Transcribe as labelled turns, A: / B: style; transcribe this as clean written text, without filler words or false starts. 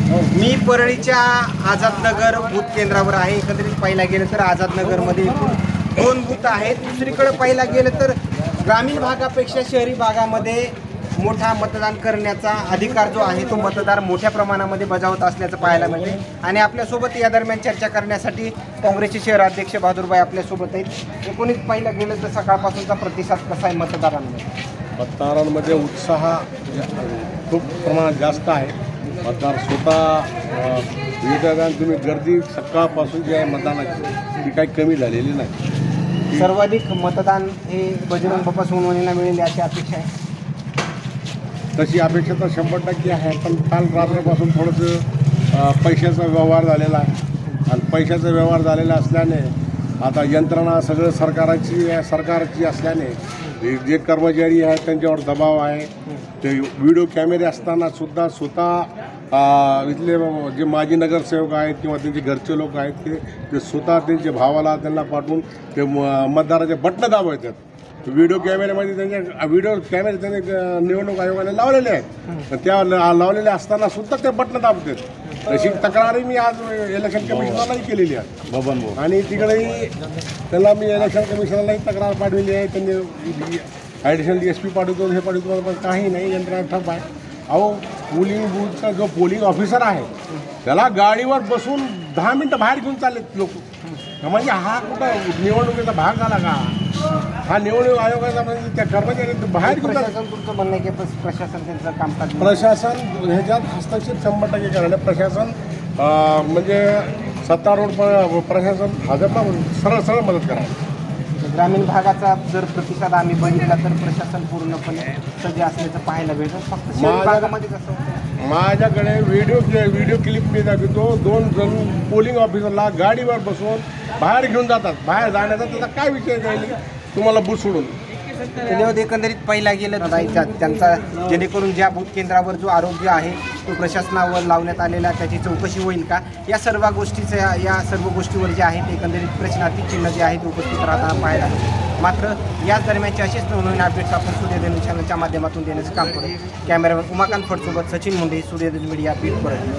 A: मी परळीच्या आझादनगर बूथ केंद्रावर आहे। एकंदरीत पाहिला गेलं तर आझादनगरमध्ये एकूण 2 बूथ आहेत। दुसरीकडे पाहिला गेलं तर ग्रामीण भागापेक्षा शहरी भागामध्ये मोठा मतदान करण्याचा अधिकार जो आहे तो मतदार मोठ्या प्रमाणामध्ये बजावत असल्याचं पाहायला मिळते। आणि आपल्यासोबत या दरम्यान चर्चा करण्यासाठी काँग्रेसचे शहराध्यक्ष बहादूरभाई आपल्यासोबत आहेत। एकूणच पाहिलं गेलं तर सकाळपासूनचा प्रतिसाद कसा आहे मतदारांमध्ये?
B: मतदारांमध्ये उत्साह खूप प्रमाणात जास्त आहे। मतदार स्वतः विविध तुम्ही गर्दी सकाळपासून जी आहे मतदानाची ती काही कमी झालेली नाही।
A: सर्वाधिक मतदान हे बजरंग बाप्पा सोनवणेंना मिळेल याची अपेक्षा आहे।
B: तशी अपेक्षा तर 100% आहे, पण काल रात्रीपासून थोडंसं पैशाचा व्यवहार झालेला आहे आणि पैशाचा व्यवहार झालेला असल्याने आता यंत्रणा सगळं सरकारची असल्याने जे कर्मचारी आहेत त्यांच्यावर दबाव आहे। ते व्हिडिओ कॅमेरे असताना सुद्धा स्वतः इथले जे माजी नगरसेवक आहेत किंवा त्यांचे घरचे लोक आहेत ते स्वतः त्यांच्या भावाला त्यांना पाठवून ते मतदाराचे बटणं दाबवतात। व्हिडिओ कॅमेऱ्यामध्ये त्यांनी निवडणूक आयोगाने लावलेले आहेत, त्या लावलेले असताना सुद्धा ते बटणं दाबतात। अशी तक्रारही मी आज इलेक्शन कमिशनरलाही केलेली आहे आणि तिकडेही त्याला मी इलेक्शन कमिशनरलाही तक्रार पाठवली आहे। त्यांनी ॲडिशनल SP पाठवतो हे पाठवतो, पण काही नाही, यंत्रणा ठप आहे। अहो, पोलिंग बूथचा जो पोलिंग ऑफिसर आहे त्याला गाडीवर बसून 10 मिनटं बाहेर घेऊन चाललेत लोक। म्हणजे हा कुठं निवडणुकीचा भाग झाला का? हा निवडणूक आयोगाचा म्हणजे त्या कर्मचारी बाहेर घेऊन
A: तुमचं म्हणणं आहे की प्रशासन त्यांचं कामकाज
B: प्रशासन ह्याच्यात हस्तक्षेप 100% करायला प्रशासन म्हणजे सत्तारूढ प्रशासन भाजपला सरळ मदत करायला।
A: ग्रामीण भागाचा जर प्रतिसाद आम्ही बघितला तर प्रशासन पूर्णपणे सज्ज असल्याचं पाहायला भेटतं। फक्त शहरी भागामध्ये कसं होतं,
B: माझ्याकडे व्हिडिओ क्लिप मी दाखवतो। 2 जण पोलिंग ऑफिसरला गाडीवर बसवून बाहेर घेऊन जातात। बाहेर जाण्याचा त्याचा काय विषय राहील तुम्हाला बूथ सोडून?
A: एकंदरीत पाहिला गेलं त्यांचा जेणेकरून ज्या बूथ केंद्रावर जो आरोग्य आहे तो प्रशासनावर लावण्यात आलेला त्याची चौकशी होईल का, या सर्व गोष्टीवर जे आहेत एकंदरीत प्रश्नार्थी चिन्ह जे आहेत उपस्थित राहताना पाहायला। मात्र याच दरम्यानचे असेच नवनवीन अपडेट्स आपण सूर्यधन चॅनलच्या माध्यमातून देण्याचं काम करू। कॅमेरामॅन उमाकांत फडसोबत सचिन मुंडे, सूर्यधन मीडिया, बीड परळी।